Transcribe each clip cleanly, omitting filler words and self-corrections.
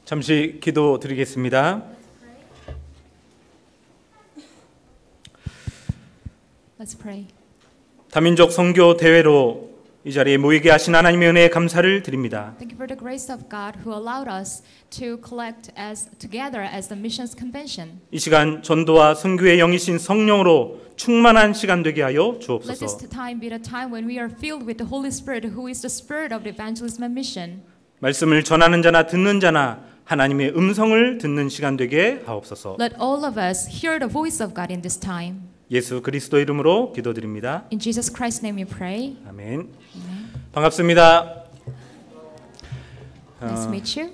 잠시 기도 드리겠습니다. Let's pray. 다민족 선교 대회로 이 자리에 모이게 하신 하나님의 은혜에 감사를 드립니다. Thank you for the grace of God who allowed us to collect together as the missions convention. 이 시간 전도와 선교의 영이신 성령으로 충만한 시간 되게 하여 Let 주옵소서. this time be the time when we are filled with the Holy Spirit, who is the spirit of the evangelism and mission. 말씀을 전하는 자나 듣는 자나 하나님의 음성을 듣는 시간 되게 하옵소서. Let all of us hear the voice of God in this time. 예수 그리스도 이름으로 기도드립니다. In Jesus Christ's name we pray. 아멘. Amen. 반갑습니다. Nice to meet you.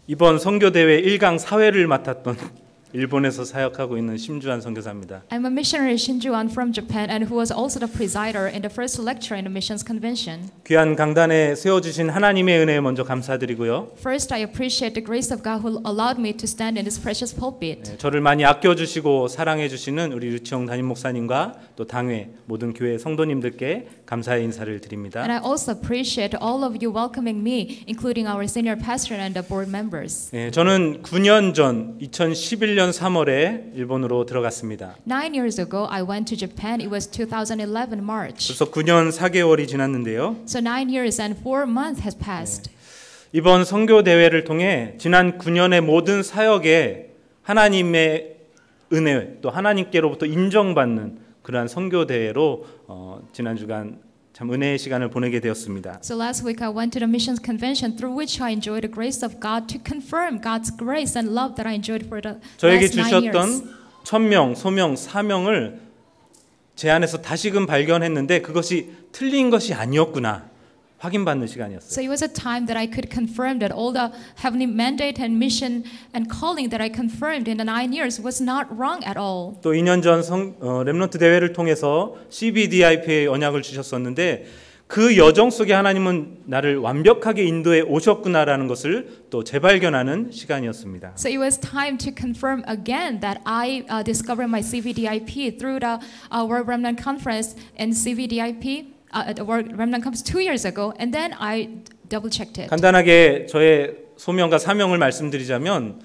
이번 선교 대회 1강 사회를 맡았던 일본에서 사역하고 있는 심주환 선교사입니다. I'm a missionary Shinjuan from Japan and who was also the presider in the first lecture in the missions convention. 귀한 강단에 세워주신 하나님의 은혜에 먼저 감사드리고요. First, I appreciate the grace of God who allowed me to stand in this precious pulpit. 저를 많이 아껴주시고 사랑해주시는 우리 류치영 담임 목사님과 또 당회 모든 교회 성도님들께 감사의 인사를 드립니다. And I also appreciate all of you welcoming me, including our senior pastor and the board members. 저는 9년 전 2011년 3월에 일본으로 들어갔습니다. 9 years ago, I went to Japan. It was 2011 March. 벌써 9년 4개월이 지났는데요. So 9 years and 4 months has passed. 이번 선교 대회를 통해 지난 9년의 모든 사역에 하나님의 은혜 또 하나님께로부터 인정받는 그러한 선교 대회로 지난 주간 참 은혜의 시간을 보내게 되었습니다. So last week I went to the missions convention through which I enjoyed the grace of God to confirm God's grace and love that I enjoyed for the 저에게 last 9 years. 주셨던 천명, 소명, 사명을 제 안에서 다시금 발견했는데 그것이 틀린 것이 아니었구나 확인받는 시간이었어요. So it was a time that I could confirm that all the heavenly mandate and mission and calling that I confirmed in the 9 years was not wrong at all. 또 2년 전 렘넌트 대회를 통해서 CBDIP의 언약을 주셨었는데 그 여정 속에 하나님은 나를 완벽하게 인도해 오셨구나라는 것을 또 재발견하는 시간이었습니다. So it was time to confirm again that I discovered my CBDIP through the World Remnant Conference and CBDIP. The World Remnant Conference 2 years ago, and then I double checked it. 간단하게 저의 소명과 사명을 말씀드리자면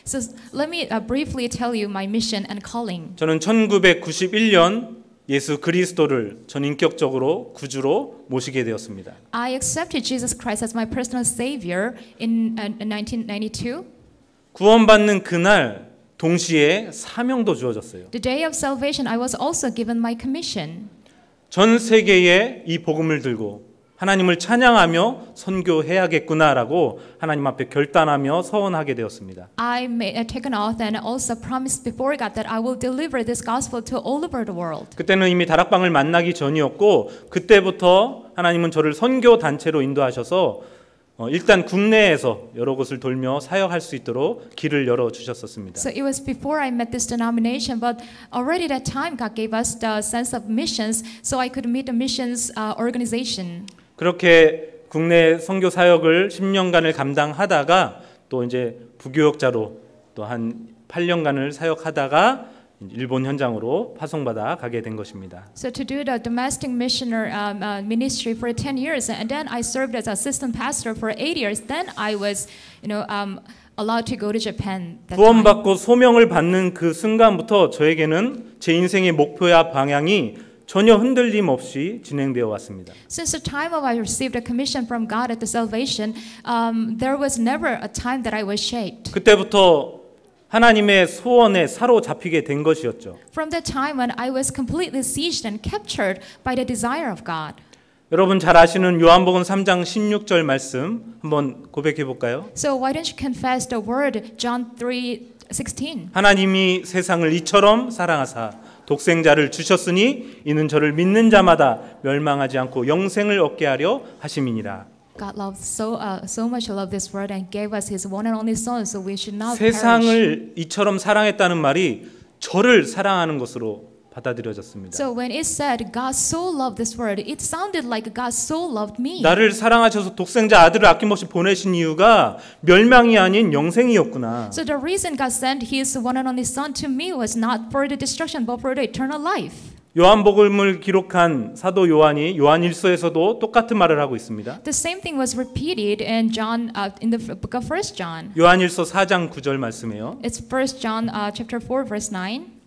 So let me briefly tell you my mission and calling. 저는 1991년 예수 그리스도를 전인격적으로 구주로 모시게 되었습니다. I accepted Jesus Christ as my personal savior in 1992. 구원받는 그날 동시에 사명도 주어졌어요. The day of salvation, I was also given my commission. 전 세계에 이 복음을 들고 하나님을 찬양하며 선교해야겠구나라고 하나님 앞에 결단하며 서원하게 되었습니다. I take an oath and also promised before God that I will deliver this gospel to all over the world. 그때는 이미 다락방을 만나기 전이었고 그때부터 하나님은 저를 선교 단체로 인도하셔서 일단 국내에서 여러 곳을 돌며 사역할 수 있도록 길을 열어 주셨었습니다. So it was before I met this denomination, but already that time God gave us the sense of missions, so I could meet the missions organization. 그렇게 국내 선교 사역을 10년간을 감당하다가 또 이제 부교역자로 또 한 8년간을 사역하다가 일본 현장으로 파송받아 가게 된 것입니다. So to do the domestic missionary ministry for 10 years, and then I served as assistant pastor for 8 years. Then I was, allowed to go to Japan. 구원받고 소명을 받는 그 순간부터 저에게는 제 인생의 목표와 방향이 전혀 흔들림 없이 진행되어 왔습니다. Since the time of I received a commission from God at the salvation, there was never a time that I was shaped. 그때부터 하나님의 소원에 사로잡히게 된 것이었죠. From that time when I was completely seized and captured by the desire of God. 여러분 잘 아시는 요한복음 3장 16절 말씀 한번 고백해 볼까요? So why don't you confess the word John 3:16? 하나님이 세상을 이처럼 사랑하사 독생자를 주셨으니 이는 저를 믿는 자마다 멸망하지 않고 영생을 얻게 하려 하심이니라. God loved so much loved this world and gave us His one and only Son, so we should not perish. 세상을 이처럼 사랑했다는 말이 저를 사랑하는 것으로 받아들여졌습니다. So when it said God so loved this world, it sounded like God so loved me. 나를 사랑하셔서 독생자 아들을 아낌없이 보내신 이유가 멸망이 아닌 영생이었구나. So the reason God sent His one and only Son to me was not for the destruction, but for the eternal life. 요한복음을 기록한 사도 요한이 요한일서에서도 똑같은 말을 하고 있습니다. The same thing was repeated in in the book of 1 John. 요한일서 4장 9절 말씀이에요. It's 1 John chapter 4 verse 9.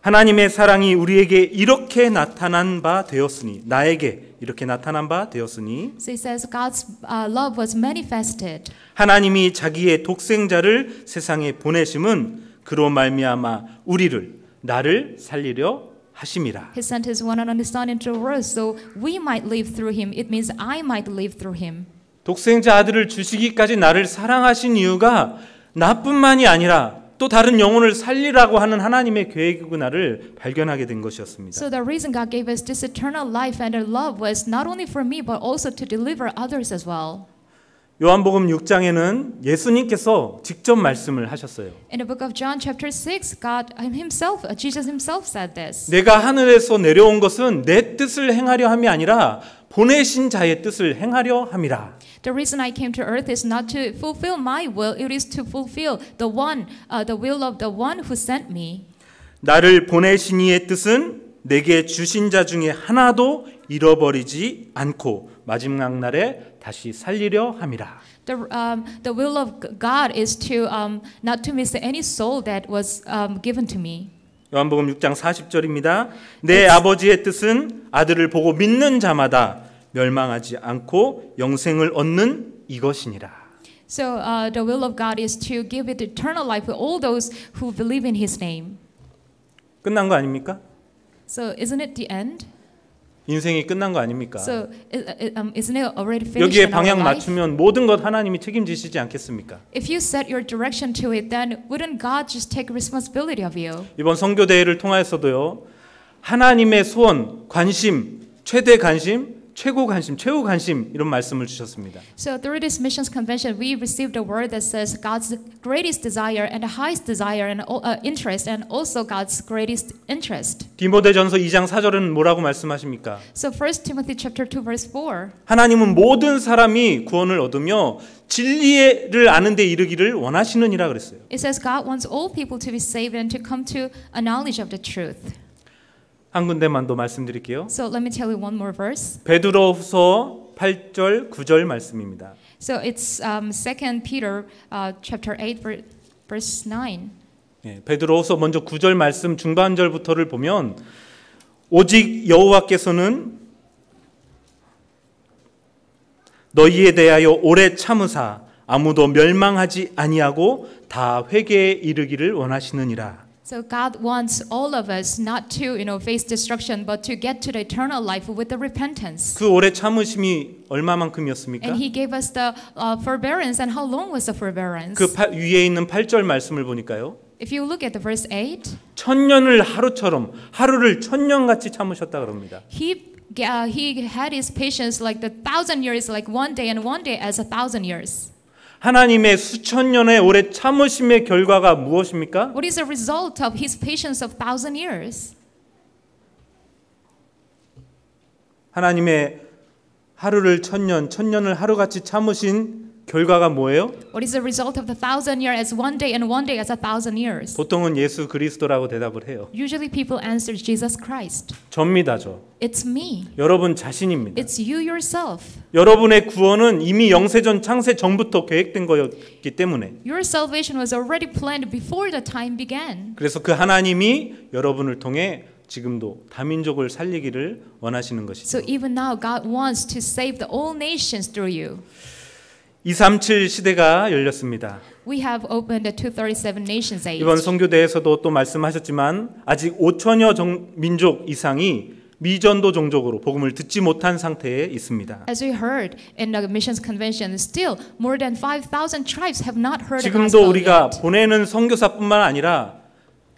하나님의 사랑이 우리에게 이렇게 나타난 바 되었으니 나에게 이렇게 나타난 바 되었으니 So it says God's love was manifested. 하나님이 자기의 독생자를 세상에 보내심은 그로 말미암아 우리를 나를 살리려 하심이라. He sent his one and only son into the world so we might live through him. It means I might live through him. 독생자 아들을 주시기까지 나를 사랑하신 이유가 나뿐만이 아니라 또 다른 영혼을 살리라고 하는 하나님의 계획이구나를 발견하게 된 것이었습니다. So the reason God gave us this eternal life and love was not only for me but also to deliver others as well. 요한복음 6장에는 예수님께서 직접 말씀을 하셨어요. In the book of John chapter 6, Jesus himself said this. 내가 하늘에서 내려온 것은 내 뜻을 행하려 함이 아니라 보내신 자의 뜻을 행하려 함이라. The reason I came to earth is not to fulfill my will, it is to fulfill the will of the one who sent me. 나를 보내신 이의 뜻은 내게 주신 자 중에 하나도 잃어버리지 않고 마지막 날에 다시 살리려 함이라. The will of God is to not to miss any soul that was given to me. 요한복음 6장 40절입니다. 내 아버지의 뜻은 아들을 보고 믿는 자마다 멸망하지 않고 영생을 얻는 이것이니라. So the will of God is to give it eternal life to all those who believe in His name. 끝난 거 아닙니까? So isn't it the end? 인생이 끝난 거 아닙니까? So isn't it already finished 여기에 in our 방향 life? 맞추면 모든 것 하나님이 책임지시지 않겠습니까? If you set your direction to it, then wouldn't God just take responsibility of you? 이번 선교 대회를 통하여서도요. 하나님의 소원, 관심, 최대 관심, 최고 관심, 최후 관심 이런 말씀을 주셨습니다. So through this missions convention, we received a word that says God's greatest desire and the highest desire and interest, and also God's greatest interest. 디모데전서 2장 4절은 뭐라고 말씀하십니까? So 1 Timothy chapter 2 verse 4. 하나님은 모든 사람이 구원을 얻으며 진리를 아는 데 이르기를 원하시느니라 그랬어요. It says God wants all people to be saved and to come to a knowledge of the truth. 한 군데만 더 말씀드릴게요. So let me tell you one more verse. 베드로후서 8절 9절 말씀입니다. So it's 2 Peter chapter 8 verse 9. 예, 베드로후서 먼저 9절 말씀 중반절부터를 보면 오직 여호와께서는 너희에 대하여 오래 참으사 아무도 멸망하지 아니하고 다 회개에 이르기를 원하시느니라. So God wants all of us not to, face destruction, but to get to the eternal life with the repentance. 그 오래 참으심이 얼마만큼이었습니까? And He gave us the forbearance. And how long was the forbearance? 그 위에 있는 8절 말씀을 보니까요. If you look at the verse 8, 천년을 하루처럼 하루를 천년같이 참으셨다 그럽니다. He had His patience like the 1,000 years, like one day, and one day as 1,000 years. 하나님의 수천 년의 오래 참으심의 결과가 무엇입니까? What is the result of His patience of 1,000 years? 하나님의 하루를 천년, 천년을 하루같이 참으신 결과가 뭐예요? What is the result of the 1,000 years as one day and one day as 1,000 years? 보통은 예수 그리스도라고 대답을 해요. Usually people answer Jesus Christ. 접니다, 저. It's me. 여러분 자신입니다. It's you yourself. 여러분의 구원은 이미 영세전 창세 전부터 계획된 거였기 때문에. Your salvation was already planned before the time began. 그래서 그 하나님이 여러분을 통해 지금도 다민족을 살리기를 원하시는 것이죠. So even now God wants to save the all nations through you. 237 시대가 열렸습니다. We have opened the 237 nations age. 이번 선교대에서도 또 말씀하셨지만 아직 5천여 민족 이상이 미전도 종족으로 복음을 듣지 못한 상태에 있습니다. As we heard in the missions convention, still more than 5,000 tribes have not heard the 지금도 gospel 우리가 yet. 보내는 선교사뿐만 아니라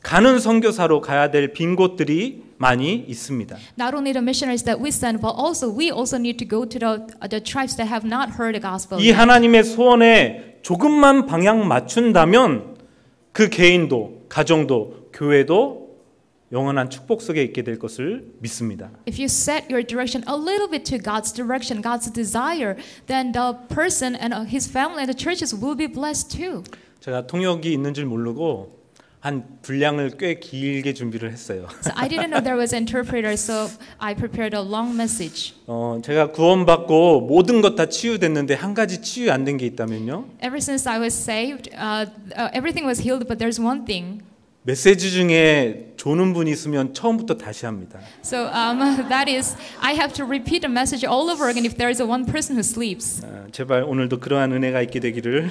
가는 선교사로 가야 될 빈 곳들이 많이 있습니다. Not only the missionaries that we send, but we also need to go to the tribes that have not heard the gospel 이 yet. 하나님의 소원에 조금만 방향 맞춘다면 그 개인도, 가정도, 교회도 영원한 축복 속에 있게 될 것을 믿습니다. If you set your direction a little bit to God's direction, God's desire, then the person and his family and the churches will be blessed too. 제가 통역이 있는 줄 모르고 한 분량을 꽤 길게 준비를 했어요. So I didn't know there was an interpreter, so I prepared a long message. 제가 구원받고 모든 것 다 치유됐는데 한 가지 치유 안 된 게 있다면요. Ever since I was saved, everything was healed, but there's one thing. 메시지 중에 조는 분이 있으면 처음부터 다시 합니다. So that is, I have to repeat the message all over again if there is one person who sleeps. 제발 오늘도 그러한 은혜가 있게 되기를.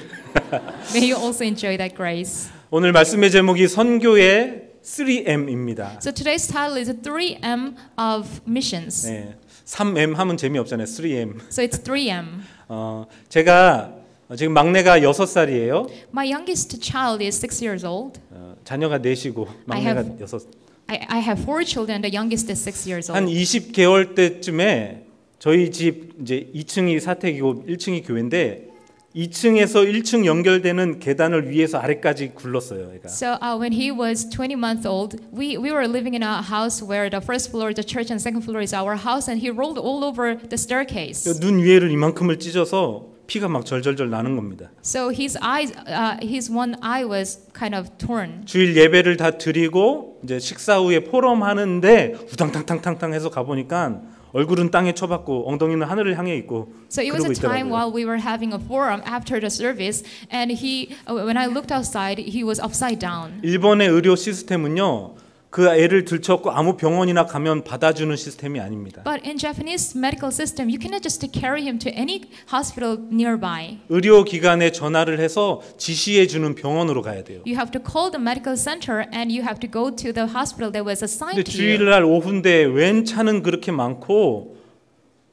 May you also enjoy that grace. 오늘 말씀의 제목이 선교의 3M입니다. So today's title is 3M of missions. 네, 3M 하면 재미없잖아요. 3M. So it's 3M. 제가 지금 막내가 6살이에요. My youngest child is 6 years old. 자녀가 4시고 막내가 6. I have 4 children. The youngest is 6 years 한 old. 20개월 때쯤에 저희 집 이제 2층이 사택이고 1층이 교회인데 2층에서 1층 연결되는 계단을 위에서 아래까지 굴렀어요. 얘가. So when he was 20 months old, we were living in a house where the first floor is the church and second floor is our house, and he rolled all over the staircase. 눈 위에를 이만큼을 찢어서 피가 막 절절절 나는 겁니다. So his eyes, his one eye was kind of torn. 주일 예배를 다 드리고 이제 식사 후에 포럼하는데 우당탕탕탕탕 해서 가보니까 얼굴은 땅에 쳐박고 엉덩이는 하늘을 향해 있고 So it was 그러고 a time 있더라고요. while we were having a forum after the service, and when I looked outside, he was upside down. 일본의 의료 시스템은요. 그 애를 들쳤고 아무 병원이나 가면 받아주는 시스템이 아닙니다. But in Japanese medical system, you cannot just carry him to any hospital nearby. 의료기관에 전화를 해서 지시해 주는 병원으로 가야 돼요. You have to call the medical center and you have to go to the hospital that was assigned 근데 to you. 주일날 오후인데 웬 차는 그렇게 많고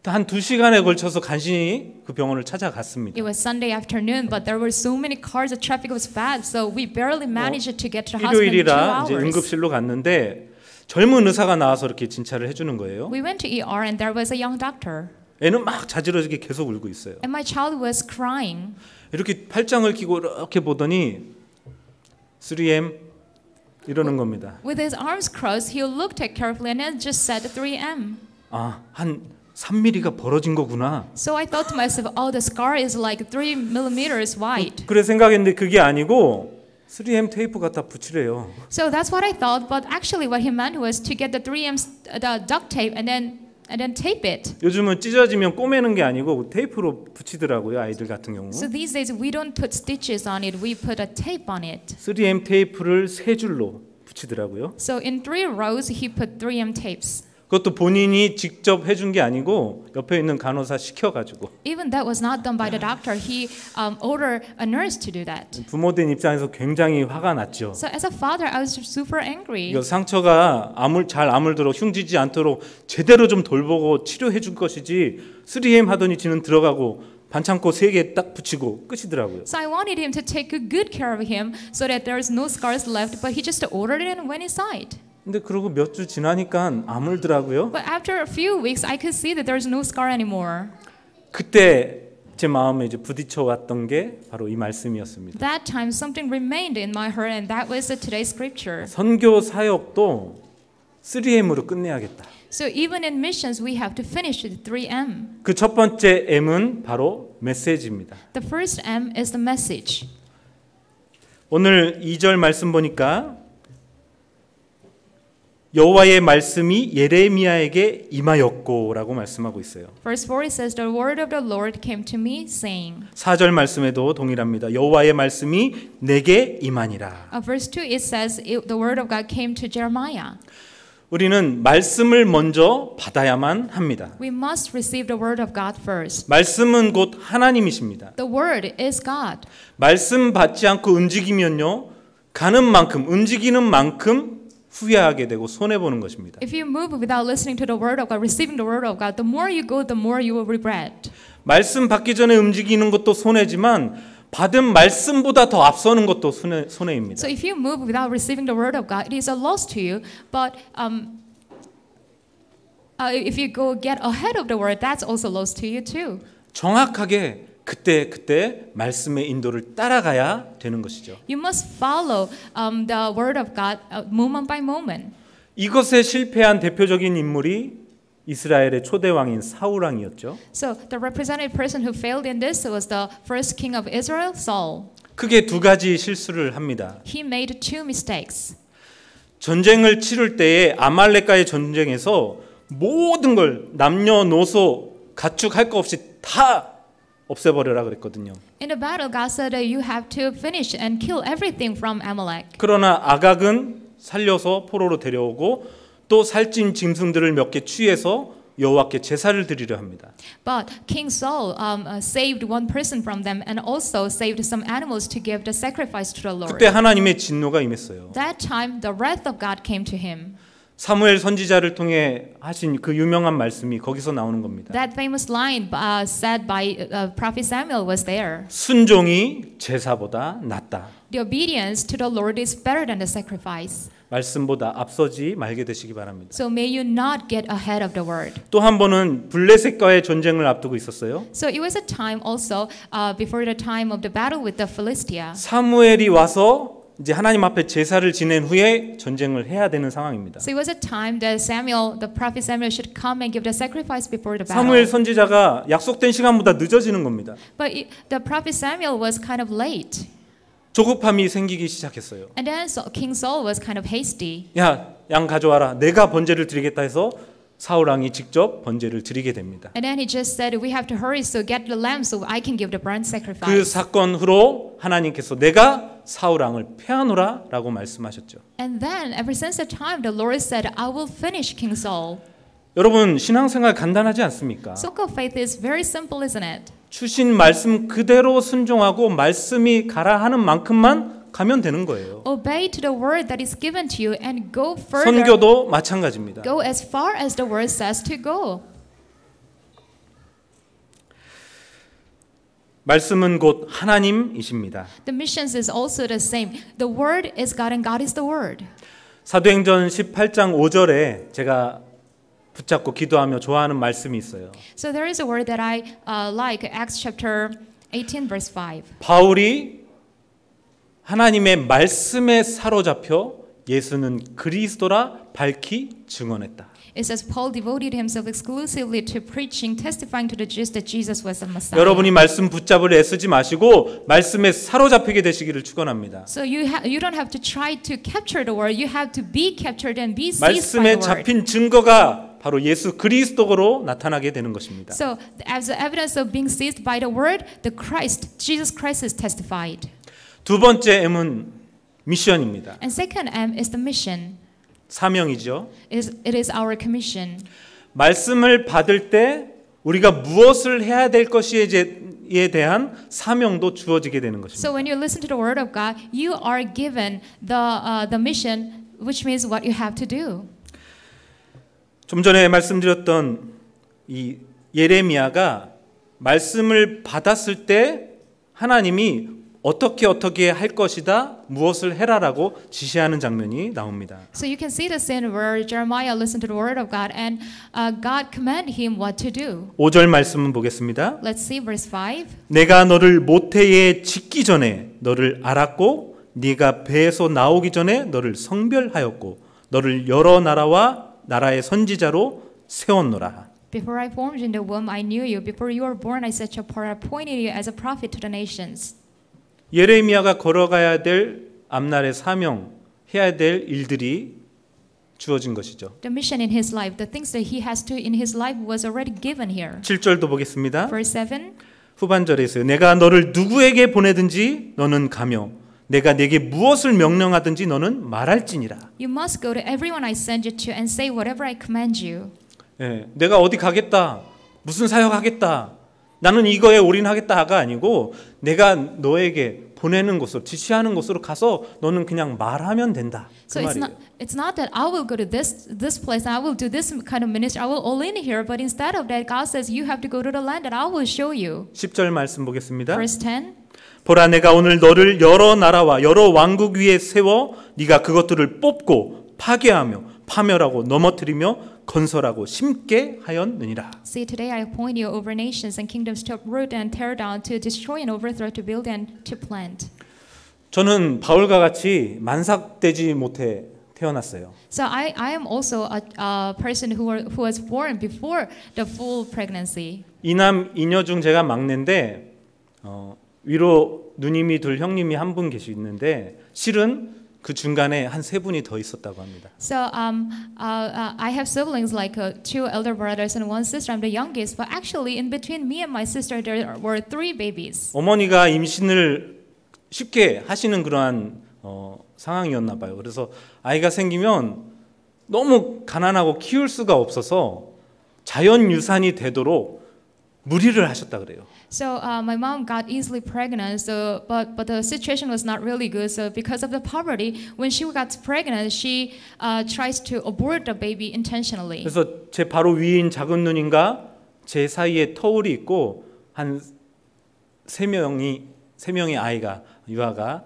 한 2시간에 걸쳐서 간신히 그 병원을 찾아갔습니다. It was Sunday afternoon, but there were so many cars. The traffic was bad, so we barely managed to get to the hospital in 2 일요일이라 이제 hours. 응급실로 갔는데 젊은 의사가 나와서 이렇게 진찰을 해주는 거예요. We went to ER and there was a young doctor, 애는 막 자지러지게 계속 울고 있어요. and my child was crying. 이렇게 팔짱을 끼고 이렇게 보더니 3M 이러는 겁니다. With his arms crossed, he looked at carefully and then just said 3M. 한 3mm가 벌어진 거구나. So I thought to myself, oh, the scar is like 3 millimeters wide. 그래 생각했는데 그게 아니고 3M 테이프 갖다 붙이래요. So that's what I thought, but actually what he meant was to get the 3M the duct tape and then tape it. 요즘은 찢어지면 꼬매는 게 아니고 테이프로 붙이더라고요. 아이들 같은 경우. So these days we don't put stitches on it, we put a tape on it. 3M 테이프를 3줄로 붙이더라고요. So in 3 rows he put 3M tapes. 그것도 본인이 직접 해준 게 아니고 옆에 있는 간호사 시켜가지고. Even that was not done by the doctor. He ordered a nurse to do that. 부모된 입장에서 굉장히 화가 났죠. So as a father, I was super angry. 이거 상처가 잘 아물도록 흉지지 않도록 제대로 좀 돌보고 치료해 줄 것이지 3M 하더니 지는 들어가고 반창고 3개 딱 붙이고 끝이더라고요. So I wanted him to take good care of him so that there is no scars left, but he just ordered it and went inside. 근데 그러고 몇 주 지나니까 아물더라고요. But after a few weeks, I could see that there's no scar anymore. 그때 제 마음에 이제 부딪혀 왔던 게 바로 이 말씀이었습니다. That time, something remained in my heart, and that was today's scripture. 선교 사역도 3M으로 끝내야겠다. So even in missions, we have to finish with 3M. 그 첫 번째 M은 바로 메시지입니다. The first M is the message. 오늘 2절 말씀 보니까 여호와의 말씀이 예레미야에게 임하였고라고 말씀하고 있어요. Verse 4 it says, "The word of the Lord came to me, saying." 4절 말씀에도 동일합니다. 여호와의 말씀이 내게 임하니라. Verse 2 it says, "The word of God came to Jeremiah." 우리는 말씀을 먼저 받아야만 합니다. We must receive the word of God first. 말씀은 곧 하나님이십니다. The word is God. 말씀 받지 않고 움직이면요, 가는 만큼 움직이는 만큼 후회하게 되고 손해 보는 것입니다. If you move without listening to the word of God, receiving the word of God, the more you go, the more you will regret. 말씀 받기 전에 움직이는 것도 손해지만 받은 말씀보다 더 앞서는 것도 손해입니다. So if you move without receiving the word of God, it is a loss to you. But if you go get ahead of the word, that's also loss to you too. 정확하게 그때 말씀의 인도를 따라가야 되는 것이죠. You must follow the word of God moment by moment. 이것에 실패한 대표적인 인물이 이스라엘의 초대 왕인 사울 왕이었죠. So the representative person who failed in this was the first king of Israel, Saul. 크게 두 가지 실수를 합니다. He made two mistakes. 전쟁을 치를 때에 아말렉과의 전쟁에서 모든 걸 남녀노소 가축할 거 없이 다 없애버려라 그랬거든요. In the battle, God said you have to finish and kill everything from Amalek. 그러나 아각은 살려서 포로로 데려오고 또 살찐 짐승들을 몇 개 취해서 여호와께 제사를 드리려 합니다. But King Saul saved one person from them and also saved some animals to give the sacrifice to the Lord. 그때 하나님의 진노가 임했어요. That time, the wrath of God came to him. 사무엘 선지자를 통해 하신 그 유명한 말씀이 거기서 나오는 겁니다. That famous line said by Prophet Samuel was there. 순종이 제사보다 낫다. The obedience to the Lord is better than the sacrifice. 말씀보다 앞서지 말게 되시기 바랍니다. So may you not get ahead of the word. 또 한 번은 블레셋과의 전쟁을 앞두고 있었어요. So it was a time also before the time of the battle with the Philistia. 사무엘이 와서 이제 하나님 앞에 제사를 지낸 후에 전쟁을 해야 되는 상황입니다. So it was a time that Samuel, the prophet Samuel, should come and give the sacrifice before the battle. 사무엘 선지자가 약속된 시간보다 늦어지는 겁니다. But the prophet Samuel was kind of late. 조급함이 생기기 시작했어요. And then King Saul was kind of hasty. 야, 양 가져와라. 내가 번제를 드리겠다 해서 사울 왕이 직접 번제를 드리게 됩니다. And then he just said, "We have to hurry, so get the lamb, so I can give the burnt 그 sacrifice." 사건 후로 하나님께서 내가 사울 왕을 패하노라라고 말씀하셨죠. And then, ever since the time, the Lord said, "I will finish King Saul." 여러분 신앙생활 간단하지 않습니까? So faith is very simple, isn't it? 주신 말씀 그대로 순종하고 말씀이 가라 하는 만큼만 가면 되는 거예요. Obey to the word that is given to you and go further. 선교도 마찬가지입니다. Go as far as the word says to go. 말씀은 곧 하나님이십니다. The missions is also the same. The word is God and God is the word. 사도행전 18장 5절에 제가 붙잡고 기도하며 좋아하는 말씀이 있어요. So there is a word that I like, Acts chapter 18 verse 5. 바울이 하나님의 말씀에 사로잡혀 예수는 그리스도라 밝히 증언했다. It says Paul devoted himself exclusively to preaching, testifying to the Jews that Jesus was the Messiah. 여러분이 말씀 붙잡을 애쓰지 마시고 말씀에 사로잡히게 되시기를 축원합니다. So you don't have to try to capture the word. You have to be captured and be seized by 말씀에 the word. 잡힌 증거가 바로 예수 그리스도로 나타나게 되는 것입니다. So as the evidence of being seized by the word, the Christ, Jesus Christ is testified. 두 번째 M은 미션입니다. And second M is the mission. 사명이죠. It is our commission. 말씀을 받을 때 우리가 무엇을 해야 될 것이에 대한 사명도 주어지게 되는 것입니다. So when you listen to the word of God, you are given the mission, which means what you have to do. 좀 전에 말씀드렸던 이 예레미야가 말씀을 받았을 때 하나님이 어떻게 할 것이다, 무엇을 해라라고 지시하는 장면이 나옵니다. So you can see the scene where Jeremiah listened to the word of God and God commanded him what to do. 5절 말씀은 보겠습니다. Let's see verse 5. 내가 너를 모태에 짓기 전에 너를 알았고 네가 배에서 나오기 전에 너를 성별하였고 너를 여러 나라와 나라의 선지자로 세웠노라. Before I formed in the womb, I knew you. Before you were born, I set you apart. I appointed you as a prophet to the nations. 예레미야가 걸어가야 될 앞날의 사명, 해야 될 일들이 주어진 것이죠. The mission in his life, the things that he has to in his life was already given here. 7절도 보겠습니다. Verse 7. 후반절에 있어요. 내가 너를 누구에게 보내든지 너는 가며 내가 네게 무엇을 명령하든지 너는 말할지니라. You must go to everyone I send you to and say whatever I command you. 예, 내가 어디 가겠다. 무슨 사역하겠다. 나는 이거에 올인하겠다가 아니고 내가 너에게 보내는 곳으로 지시하는 곳으로 가서 너는 그냥 말하면 된다. 그 So 말이에요. it's not that I will go to this place and I will do this kind of ministry. I will all in here, but instead of that, God says you have to go to the land that I will show you. 10절 말씀 보겠습니다. Verse 10. 보라 내가 오늘 너를 여러 나라와 여러 왕국 위에 세워 네가 그것들을 뽑고 파괴하며 파멸하고 넘어뜨리며 건설하고 심게 하였느니라. See, today I appoint you over nations and kingdoms to uproot and tear down, to destroy and overthrow, to build and to plant. 저는 바울과 같이 만삭되지 못해 태어났어요. So I am also a person who was born before the full pregnancy. 이남 이녀 중 제가 막내인데 위로 누님이 둘 형님이 한 분 계시는데 실은 그 중간에 한 세 분이 더 있었다고 합니다. So I have siblings like two elder brothers and one sister. I'm the youngest, but actually in between me and my sister there were 3 babies. 어머니가 임신을 쉽게 하시는 그러한 상황이었나 봐요. 그래서 아이가 생기면 너무 가난하고 키울 수가 없어서 자연 유산이 되도록 무리를 하셨다 그래요. So my mom got easily pregnant. So but the situation was not really good. So because of the poverty, when she got pregnant, she tries to abort the baby intentionally. 그래서 제 바로 위인 작은 누님과 제 사이에 터울이 있고 한 세 명의 아이가 유아가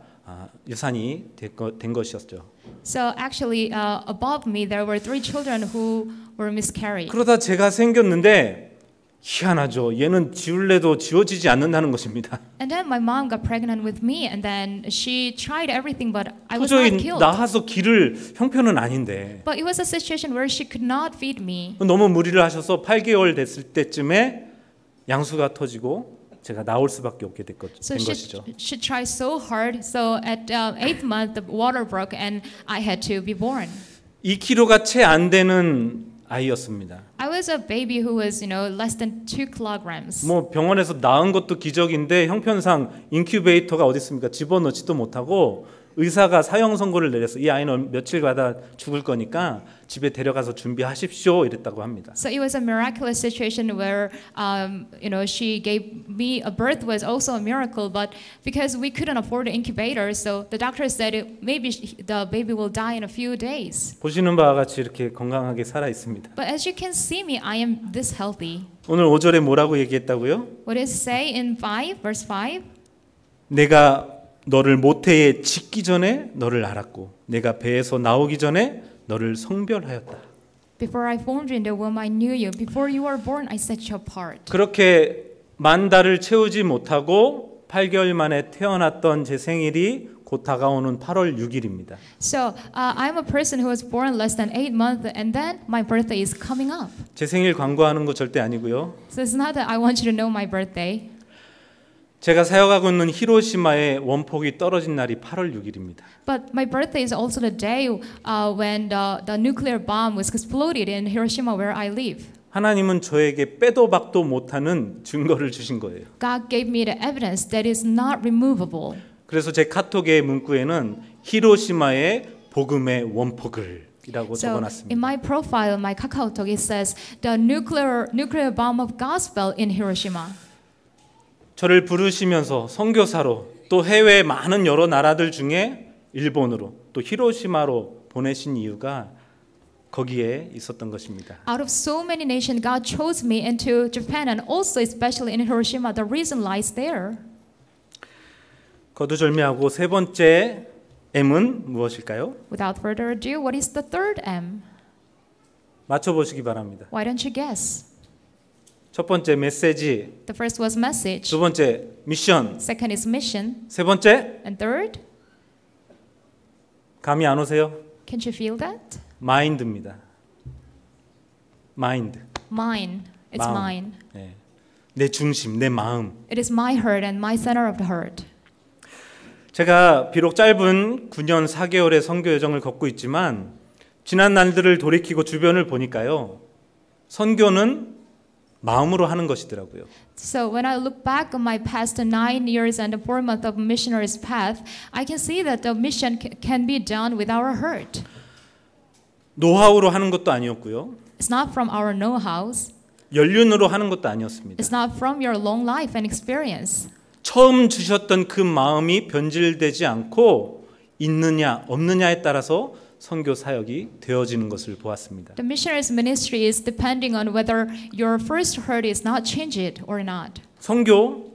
유산이 된 것이었죠. So actually, above me there were 3 children who were miscarried. 그러다 제가 생겼는데 희한하죠. 얘는 지울래도 지워지지 않는다는 것입니다. And then my mom got pregnant with me, and then she tried everything, but I was 도저히 not killed. 낳아서 기를 형편은 아닌데 But it was a situation where she could not feed me. 너무 무리를 하셔서 8개월 됐을 때쯤에 양수가 터지고 제가 나올 수밖에 없게 된 So 것이죠. she tried so hard. So at 8th month, the water broke, and I had to be born. 2kg가 채 안 되는 아이였습니다. I was a baby who was, less than 2 kilograms. 뭐 병원에서 낳은 것도 기적인데 형편상 인큐베이터가 어디 있습니까? 집어넣지도 못하고 의사가 사형 선고를 내려서 이 아이는 며칠 가다 죽을 거니까 집에 데려가서 준비하십시오 이랬다고 합니다. So it was a miraculous situation where, she gave me a birth was also a miracle, but because we couldn't afford an incubator, so the doctor said maybe the baby will die in a few days. 보시는 바와 같이 이렇게 건강하게 살아 있습니다. But as you can see me, I am this healthy. 오늘 5절에 뭐라고 얘기했다고요? What does it say in verse 5? 내가 너를 모태에 짓기 전에 너를 알았고 내가 배에서 나오기 전에 너를 성별하였다. Before I formed you in the womb, I knew you. Before you were born, I set you apart. 그렇게 만 달을 채우지 못하고 8개월 만에 태어났던 제 생일이 곧 다가오는 8월 6일입니다. So I'm a person who was born less than 8 months, and then my birthday is coming up. 제 생일 광고하는 거 절대 아니고요. So it's not that I want you to know my birthday. 제가 사역하고 있는 히로시마의 원폭이 떨어진 날이 8월 6일입니다. But my birthday is also the day when the nuclear bomb was exploded in Hiroshima, where I live. 하나님은 저에게 빼도 박도 못하는 증거를 주신 거예요. God gave me the evidence that is not removable. 그래서 제 카톡의 문구에는 히로시마의 복음의 원폭을 이라고 So 적어놨습니다. in my profile, my KakaoTalk, it says the nuclear bomb of gospel in Hiroshima. 저를 부르시면서 선교사로 또 해외 많은 여러 나라들 중에 일본으로 또 히로시마로 보내신 이유가 거기에 있었던 것입니다. Out of so many nations, God chose me into Japan, and also especially in Hiroshima. The reason lies there. 거두절미하고 세 번째 M은 무엇일까요? Without further ado, what is the third M? 맞춰보시기 바랍니다. Why don't you guess? 첫 번째 메시지, The first was message. 두 번째 미션, Second is mission. 세 번째 And third, 감이 안 오세요? can't you feel that? 마인드입니다. 마인드. Mine. It's 마음. mine. 네. 내 중심, 내 마음. It is my heart and my center of the heart. 제가 비록 짧은 9년 4개월의 선교 여정을 걷고 있지만 지난 날들을 돌이키고 주변을 보니까요. 선교는 마음으로 하는 것이더라고요. So when I look back on my past 9 years and the 4 months of missionary's path, I can see that the mission can be done with our heart. 노하우로 하는 것도 아니었고요. It's not from our know-hows. 연륜으로 하는 것도 아니었습니다. It's not from your long life and experience. 처음 주셨던 그 마음이 변질되지 않고 있느냐 없느냐에 따라서 선교 사역이 되어지는 것을 보았습니다. The missionary's ministry is depending on whether your first heart is not changed or not. 선교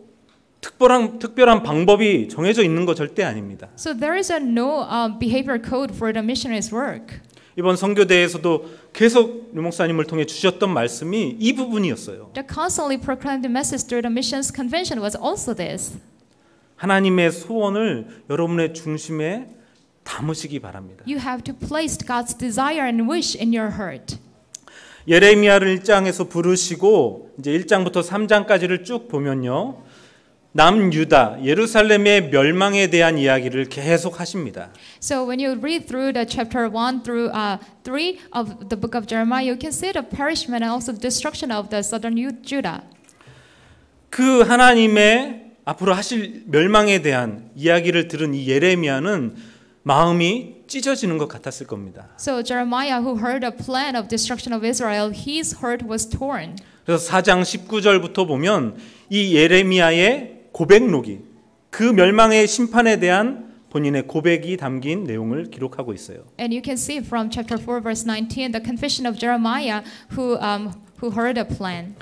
특별한 방법이 정해져 있는 거 절대 아닙니다. So there is no behavior code for the missionary's work. 이번 선교대에서도 계속 류 목사님을 통해 주셨던 말씀이 이 부분이었어요. The constantly proclaimed message through the missions convention was also this. 하나님의 소원을 여러분의 중심에 담으시기 바랍니다. You have to place God's desire and wish in your heart. 예레미야를 1장에서 부르시고 이제 1장부터 3장까지를 쭉 보면요. 남유다, 예루살렘의 멸망에 대한 이야기를 계속 하십니다. So when you read through the chapter 1 through 3 of the book of Jeremiah, you can see the perishment and also the destruction of the southern Judah. 그 하나님의 앞으로 하실 멸망에 대한 이야기를 들은 이 예레미야는 마음이 찢어지는 것 같았을 겁니다. So Jeremiah, who heard a plan of destruction of Israel, his heart was torn. 그래서 4장 19절부터 보면 이 예레미야의 고백록이 그 멸망의 심판에 대한 본인의 고백이 담긴 내용을 기록하고 있어요. And you can see from chapter 4 verse 19 the confession of Jeremiah who heard a plan.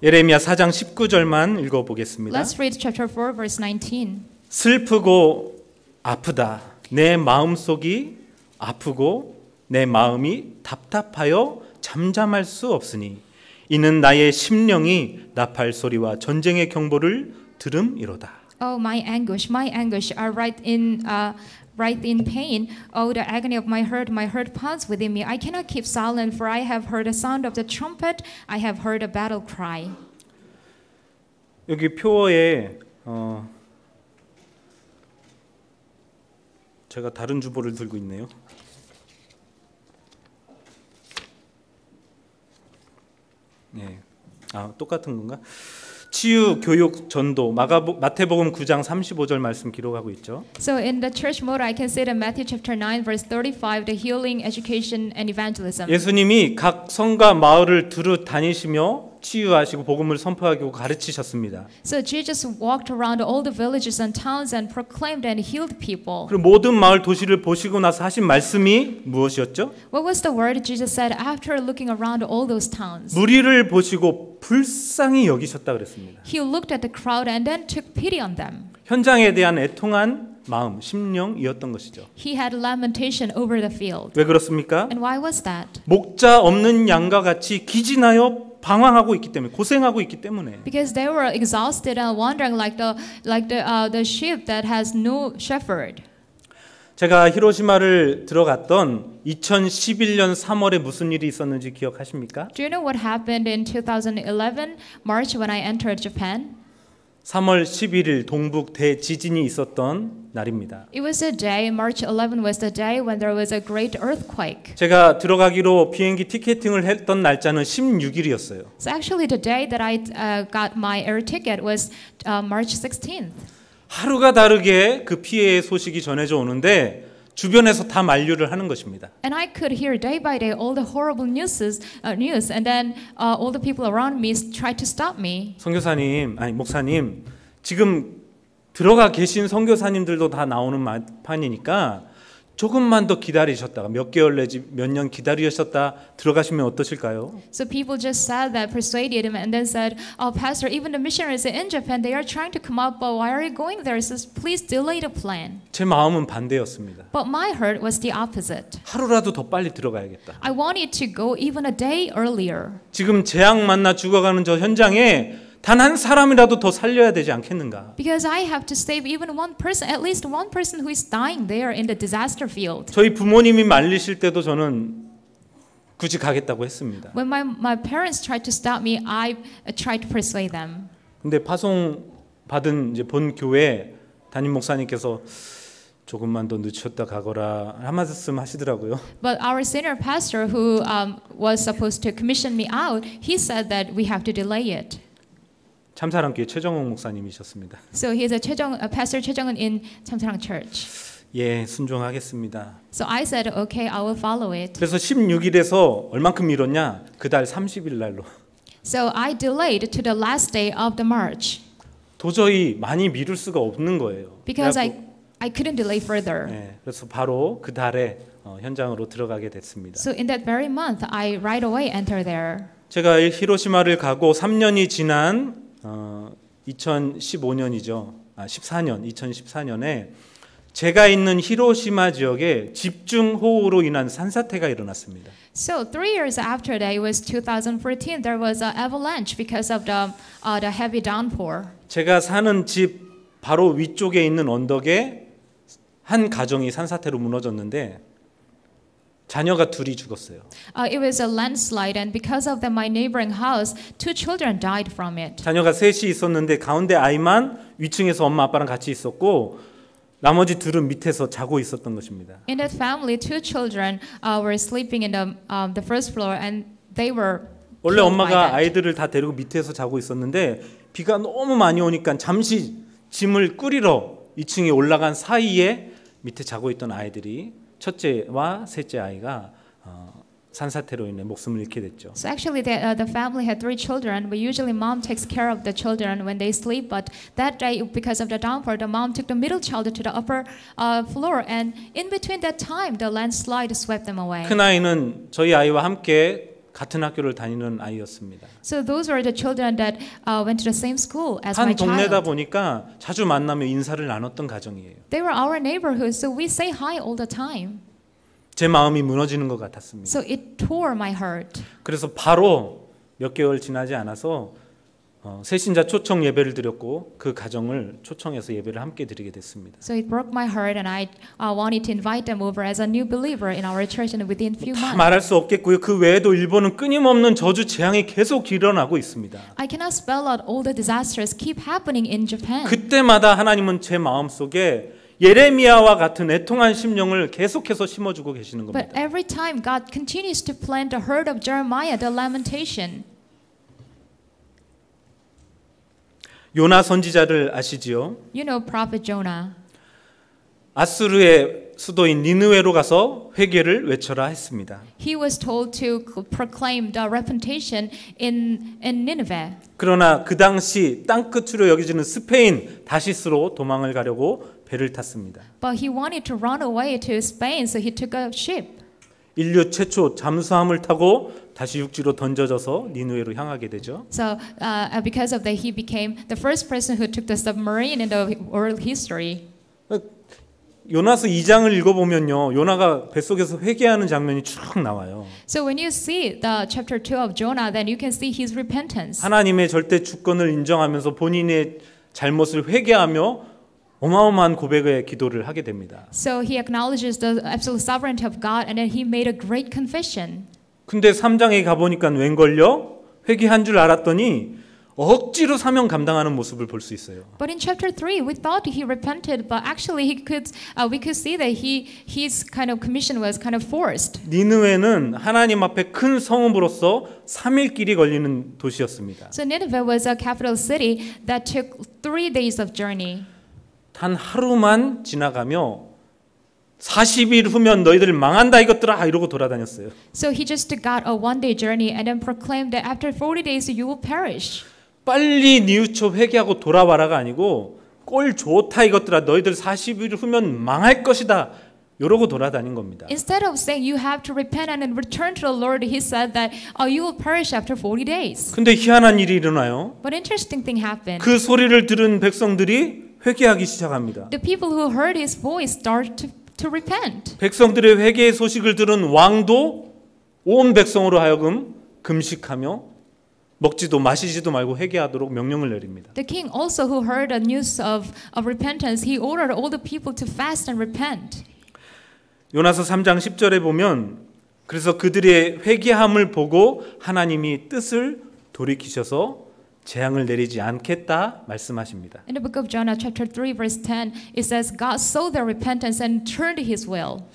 예레미야 4장 19절만 읽어보겠습니다. Let's read chapter 4 verse 19. 슬프고 아프다. 내 마음속이 아프고 내 마음이 답답하여 잠잠할 수 없으니 이는 나의 심령이 나팔 소리와 전쟁의 경보를 들음이로다. Oh my anguish are right in pain. Oh the agony of my heart pounds within me. I cannot keep silent, for I have heard the sound of the trumpet. I have heard a battle cry. 여기 표어에 제가 다른 주보를 들고 있네요. 네, 똑같은 건가? 치유, 교육, 전도, 마태복음 9장 35절 말씀 기록하고 있죠. So in the church mode, I can say that Matthew chapter 9 verse 35, the healing, education, and evangelism. 예수님이 각 성과 마을을 두루 다니시며 치유하시고 복음을 선포하고 가르치셨습니다. So Jesus walked around all the villages and towns and proclaimed and healed people. 그리고 모든 마을 도시를 보시고 나서 하신 말씀이 무엇이었죠? What was the word Jesus said after looking around all those towns? 무리를 보시고 불쌍히 여기셨다 그랬습니다. He looked at the crowd and then took pity on them. 현장에 대한 애통한 마음, 심령이었던 것이죠. He had lamentation over the field. 왜 그렇습니까? And why was that? 목자 없는 양과 같이 기진하여 방황하고 있기 때문에, 고생하고 있기 때문에. Because they were exhausted and wandering like the sheep that has no shepherd. 제가 히로시마를 들어갔던 2011년 3월에 무슨 일이 있었는지 기억하십니까? Do you know what happened in 2011 March when I entered Japan? 3월 11일 동북 대지진이 있었던 날입니다. It was a day, March 11 was the day when there was a great earthquake. 제가 들어가기로 비행기 티켓팅을 했던 날짜는 16일이었어요. So actually the day that I got my air ticket was March 16th. 하루가 다르게 그 피해의 소식이 전해져 오는데 주변에서 다 만류를 하는 것입니다. And I could hear day by day all the horrible news, and then all the people around me tried to stop me. 목사님, 지금 들어가 계신 선교사님들도 다 나오는 판이니까 조금만 더 기다리셨다가 몇 개월 내지 몇 년 기다리셨다 들어가시면 어떠실까요? So people just said that, persuaded him, and then said, "Oh, Pastor, even the missionaries in Japan, they are trying to come up, but why are you going there? So please delay the plan." 제 마음은 반대였습니다. But my heart was the opposite. 하루라도 더 빨리 들어가야겠다. I wanted to go even a day earlier. 지금 재앙 만나 죽어가는 저 현장에 단 한 사람이라도 더 살려야 되지 않겠는가? Because I have to save even one person, at least one person who is dying there in the disaster field. 저희 부모님이 말리실 때도 저는 굳이 가겠다고 했습니다. When my parents tried to stop me, I tried to persuade them. 근데 파송 받은 이제 본 교회 담임 목사님께서 조금만 더 늦췄다 가거라 한 말씀 하시더라고요. But our senior pastor, who was supposed to commission me out, he said that we have to delay it. 참사랑교회 최정옥 목사님이셨습니다. So he is Pastor 최정은 in 참사랑 Church. 예, 순종하겠습니다. So I said, okay, I will follow it. 그래서 16일에서 얼만큼 미뤘냐? 그달 30일 날로. So I delayed to the last day of the march. 도저히 많이 미룰 수가 없는 거예요. Because I couldn't delay further. 네, 그래서 바로 그 달에 현장으로 들어가게 됐습니다. So in that very month, I right away entered there. 제가 히로시마를 가고 3년이 지난 2015년이죠. 2014년에 제가 있는 히로시마 지역에 집중호우로 인한 산사태가 일어났습니다. So 3 years after that, it was 2014. There was an avalanche because of the heavy downpour. 제가 사는 집 바로 위쪽에 있는 언덕에 한 가정이 산사태로 무너졌는데 자녀가 둘이 죽었어요. It was a landslide, and because of that, my neighboring house, 2 children died from it. 자녀가 셋이 있었는데 가운데 아이만 위층에서 엄마 아빠랑 같이 있었고 나머지 둘은 밑에서 자고 있었던 것입니다. In that family, 2 children were sleeping in the first floor, and they were 원래 killed by 엄마가 that. 아이들을 다 데리고 밑에서 자고 있었는데 비가 너무 많이 오니까 잠시 짐을 꾸리러 2층에 올라간 사이에 밑에 자고 있던 아이들이 첫째와 셋째 아이가 산사태로 인해 목숨을 잃게 됐죠. So actually, the family had 3 children, but usually mom takes care of the children when they sleep. But that day, because of the downpour, the mom took the middle child to the upper floor, and in between that time, the landslide swept them away. 큰 아이는 저희 아이와 함께 같은 학교를 다니는 아이였습니다. So those were the children that went to the same school as my 한 동네다 child. 보니까 자주 만나며 인사를 나눴던 가정이에요. They were our neighborhood, so we say hi all the time. 제 마음이 무너지는 것 같았습니다. So it tore my heart. 그래서 바로 몇 개월 지나지 않아서 새신자 초청 예배를 드렸고 그 가정을 초청해서 예배를 함께 드리게 됐습니다. So it broke my heart, and I wanted to invite them over as a new believer in our church, and within few 다 months. 말할 수 없겠고요. 그 외에도 일본은 끊임없는 저주 재앙이 계속 일어나고 있습니다. I cannot spell out all the disasters keep happening in Japan. 그때마다 하나님은 제 마음속에 예레미야와 같은 애통한 심령을 계속해서 심어주고 계시는 But 겁니다. every time God continues to plant the heart of Jeremiah, the lamentation. 요나 선지자를 아시지요? You know Prophet Jonah. 아수르의 수도인 니느웨로 가서 회개를 외쳐라 했습니다. He was told to proclaim the repentation in Nineveh. 그러나 그 당시 땅끝으로 여겨지는 스페인 다시스로 도망을 가려고 배를 탔습니다. But he wanted to run away to Spain, so he took a ship. 인류 최초 잠수함을 타고 다시 육지로 던져져서 니느웨로 향하게 되죠. So because of that, he became the first person who took the submarine in the world history. 요나서 2장을 읽어보면요, 요나가 뱃속에서 회개하는 장면이 쭉 나와요. So when you see the chapter 2 of Jonah, then you can see his repentance. 하나님의 절대 주권을 인정하면서 본인의 잘못을 회개하며 어마어마한 고백의 기도를 하게 됩니다. So he acknowledges the absolute sovereignty of God, and then he made a great confession. 근데 3장에 가보니까 웬걸요? 회개한 줄 알았더니 억지로 사명 감당하는 모습을 볼 수 있어요. But in chapter 3, we thought he repented, but actually we could see that his kind of commission was kind of forced. 니느웨는 하나님 앞에 큰 성읍으로서 3일 길이 걸리는 도시였습니다. So Nineveh was a capital city that took 3 days of journey. 단 하루만 지나가며 40일 후면 너희들 망한다 이것들아 이러고 돌아다녔어요. So he just got a 1-day journey and then proclaimed that after 40 days you will perish. 빨리 뉘우쳐 회개하고 돌아와라가 아니고 꼴 좋다 이것들아 너희들 40일 후면 망할 것이다 이러고 돌아다닌 겁니다. Instead of saying you have to repent and then return to the Lord, he said that you will perish after 40 days. 근데 희한한 일이 일어나요. But interesting thing happened. 그 소리를 들은 백성들이 회개하기 시작합니다. The people who heard his voice start to repent. 백성들의 회개의 소식을 들은 왕도 온 백성으로 하여금 금식하며 먹지도 마시지도 말고 회개하도록 명령을 내립니다. The king also who heard the news of repentance, he ordered all the people to fast and repent. 요나서 3장 10절에 보면 그래서 그들의 회개함을 보고 하나님이 뜻을 돌이키셔서 재앙을 내리지 않겠다 말씀하십니다. In the book of Jonah chapter 3 verse 10, it says God saw their repentance and turned his will.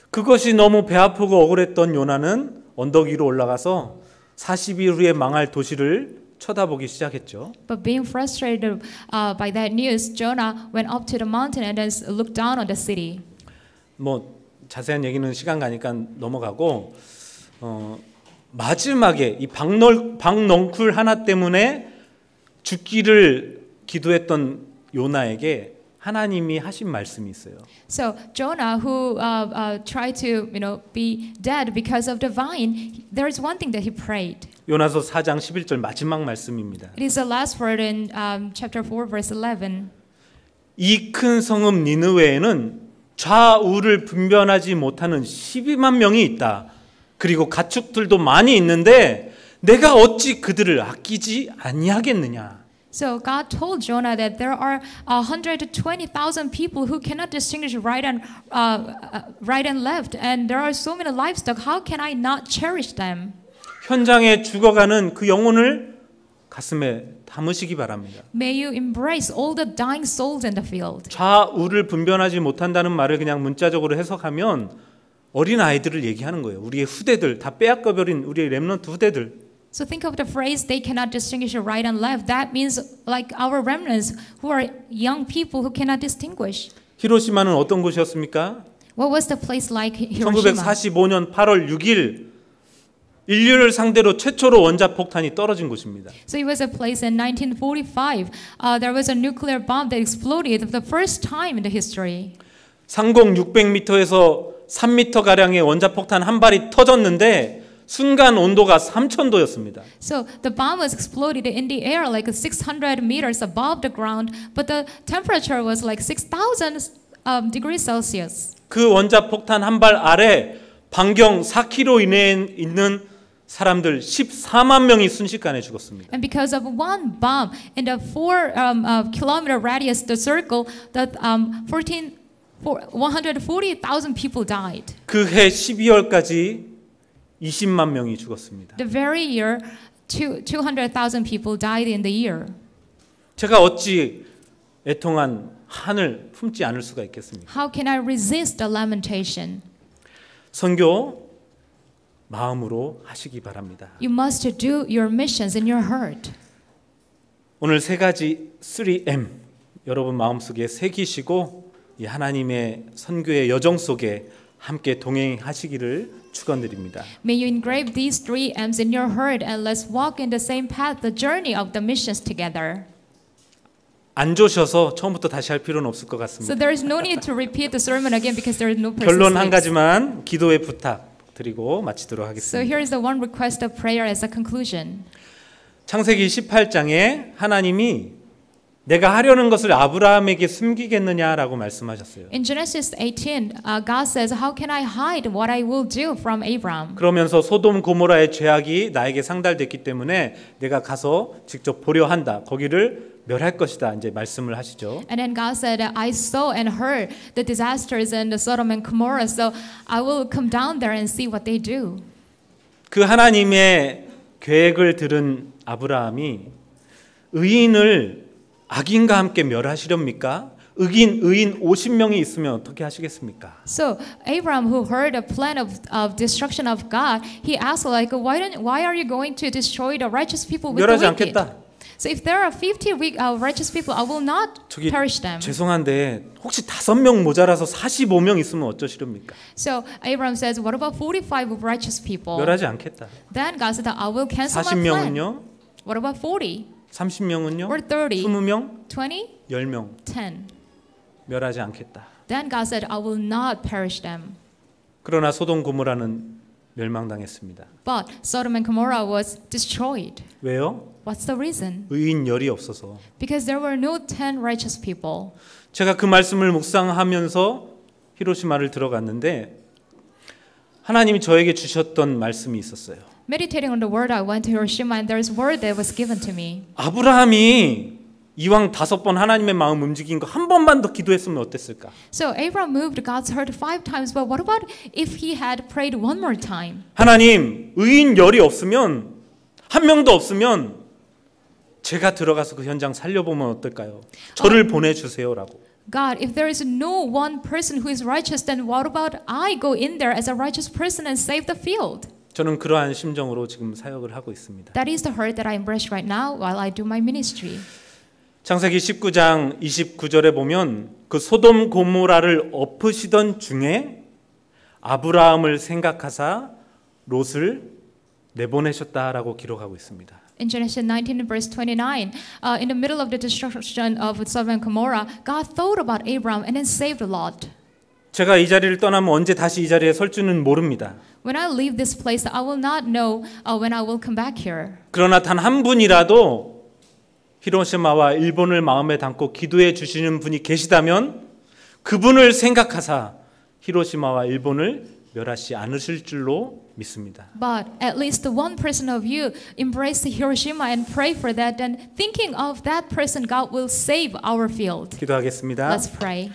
그것이 너무 배 아프고 억울했던 요나는 언덕 위로 올라가서 40일 후에 망할 도시를 쳐다보기 시작했죠. But being frustrated by that news, Jonah went up to the mountain and then looked down on the city. 뭐 자세한 얘기는 시간 가니까 넘어가고 마지막에 이 박넝쿨 하나 때문에 죽기를 기도했던 요나에게 하나님이 하신 말씀이 있어요. So Jonah, who tried to, be dead because of the vine, there is one thing that he prayed. 요나서 4장 11절 마지막 말씀입니다. It is the last word in chapter 4, verse 11. 이 큰 성읍 니느웨에는 좌우를 분별하지 못하는 12만 명이 있다. 그리고 가축들도 많이 있는데 내가 어찌 그들을 아끼지 아니하겠느냐. So God told Jonah that there are 120,000 people who cannot distinguish right and left, and there are so many livestock. How can I not cherish them? 현장에 죽어가는 그 영혼을 가슴에 담으시기 바랍니다. May you embrace all the dying souls in the field. 좌우를 분별하지 못한다는 말을 그냥 문자적으로 해석하면 어린 아이들을 얘기하는 거예요. 우리의 후대들, 다 빼앗겨버린 우리의 렘넌트 후대들. So think of the phrase "they cannot distinguish right and left." That means like our remnants, who are young people who cannot distinguish. 히로시마는 어떤 곳이었습니까? What was the place like Hiroshima? 1945년 8월 6일 인류를 상대로 최초로 원자폭탄이 떨어진 곳입니다. So it was a place in 1945. There was a nuclear bomb that exploded for the first time in the history. 상공 600m에서 3m 가량의 원자폭탄 한 발이 터졌는데 순간 온도가 3,000도였습니다. So the bomb was exploded in the air like 600 meters above the ground, but the temperature was like 6,000 degrees Celsius. 그 원자폭탄 한 발 아래 반경 4km 이내에 있는 사람들 14만 명이 순식간에 죽었습니다. And because of one bomb in the 4-kilometer radius, the circle, that 140,000 people died. 그 해 12월까지 20만 명이 죽었습니다. The very year, 200,000 people died in the year. 제가 어찌 애통한 한을 품지 않을 수가 있겠습니까? How can I resist the lamentation? 선교 마음으로 하시기 바랍니다. You must do your missions in your heart. 오늘 세 가지 3M 여러분 마음속에 새기시고 이 하나님의 선교의 여정 속에 함께 동행하시기를 축원드립니다. May you engrave these 3 M's in your heart and let's walk in the same path, the journey of the missions together. 안 조셔서 처음부터 다시 할 필요는 없을 것 같습니다. So there is no need to repeat the sermon again because there is no person. 결론 한 가지만 기도의 부탁 드리고 마치도록 So 하겠습니다. here is the one request of prayer as a conclusion. 창세기 18장에 하나님이 내가 하려는 것을 아브라함에게 숨기겠느냐라고 말씀하셨어요. In Genesis 18, God says, "How can I hide what I will do from Abraham?" 그러면서 소돔 고모라의 죄악이 나에게 상달됐기 때문에 내가 가서 직접 보려 한다. 거기를 멸할 것이다. 이제 말씀을 하시죠. And then God said, "I saw and heard the disasters in the Sodom and Gomorrah, so I will come down there and see what they do." 그 하나님의 계획을 들은 아브라함이 의인을 악인과 함께 멸하시렵니까? 의인 50명이 있으면 어떻게 하시겠습니까? So Abraham, who heard a plan of destruction of God, he asked like, why are you going to destroy the righteous people with the 멸하지 wicked? 않겠다. So if there are 50 righteous people, I will not 저기 perish them. 죄송한데 혹시 5명 모자라서 45명 있으면 어쩌시렵니까? So Abraham says, what about 45 righteous people? 멸하지 않겠다. Then God said, I will cancel my plan. 40명은요? What about 40? 30명은요? Or 30? 20명? 20? 10명 10. 멸하지 않겠다. Then God said, I will not perish them. 그러나 소돔 고모라는 멸망당했습니다. But Sodom and Gomorrah was destroyed. 왜요? What's the reason? 의인 열이 없어서. Because there were no 10 righteous people. 제가 그 말씀을 묵상하면서 히로시마를 들어갔는데 하나님이 저에게 주셨던 말씀이 있었어요. Meditating on the word, I went to Hiroshima and there's word that was given to me. 아브라함이 이왕 5번 하나님의 마음 움직인 거 한 번만 더 기도했으면 어땠을까? So Abraham moved God's heart 5 times, but what about if he had prayed one more time? 하나님, 의인 열이 없으면 한 명도 없으면 제가 들어가서 그 현장 살려보면 어떨까요? 저를 보내주세요라고. God, if there is no one person who is righteous, then what about I go in there as a righteous person and save the field? 저는 그러한 심정으로 지금 사역을 하고 있습니다. That is the hurt that I embrace right now while I do my ministry. 창세기 19장 29절에 보면 그 소돔 고모라를 엎으시던 중에 아브라함을 생각하사 롯을 내보내셨다라고 기록하고 있습니다. In Genesis 19 verse 29, in the middle of the destruction of Sodom and Gomorrah, God thought about Abraham and then saved Lot. 제가 이 자리를 떠나면 언제 다시 이 자리에 설 줄은 모릅니다. When I leave this place, I will not know when I will come back here. 그러나 단 한 분이라도 히로시마와 일본을 마음에 담고 기도해 주시는 분이 계시다면 그분을 생각하사 히로시마와 일본을 멸하시 않으실 줄로 믿습니다. But at least one person of you embrace Hiroshima and pray for that. And thinking of that person, God will save our field. 기도하겠습니다. Let's pray.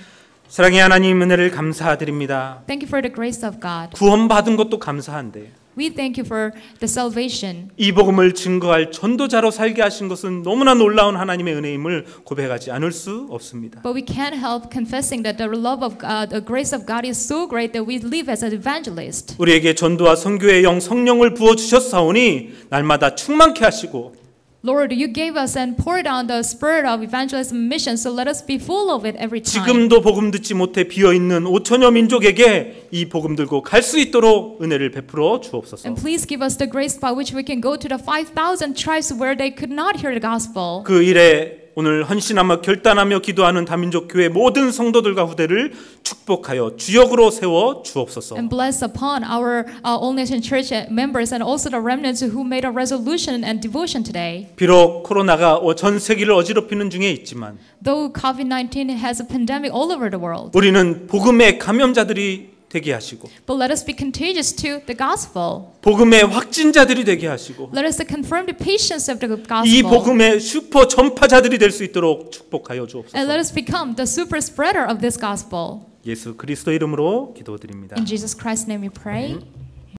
사랑의 하나님 은혜를 감사드립니다. Thank you for the grace of God. 구원받은 것도 감사한데 We thank you for the salvation. 이 복음을 증거할 전도자로 살게 하신 것은 너무나 놀라운 하나님의 은혜임을 고백하지 않을 수 없습니다. But we can't help confessing that the love of God, the grace of God is so great that we live as an evangelist. 우리에게 전도와 선교의 영 성령을 부어 주셨사오니 날마다 충만케 하시고 Lord, you gave us and poured out the spirit of evangelism mission, so let us be full of it every time. 지금도 복음 듣지 못해 비어 있는 5천여 민족에게 이 복음 들고 갈 수 있도록 은혜를 베풀어 주옵소서. And please give us the grace by which we can go to the 5,000 tribes where they could not hear the gospel. 그 일에 오늘 헌신하며 결단하며 기도하는 다민족 교회 모든 성도들과 후대를 축복하여 주역으로 세워 주옵소서. And bless upon our All Nation Church members and also the remnants who made a resolution and devotion today. 비록 코로나가 전 세계를 어지럽히는 중에 있지만 Though COVID-19 has a pandemic all over the world, 우리는 복음의 감염자들이 되게 하시고 but let us be contagious to the gospel. 복음의 확진자들이 되게 하시고 Let us confirm the patience of the 이 gospel. 복음의 슈퍼 전파자들이 될 수 있도록 축복하여 And 주옵소서. let us become the super spreader of this gospel. 예수 그리스도 이름으로 기도드립니다. In Jesus Christ's name we pray.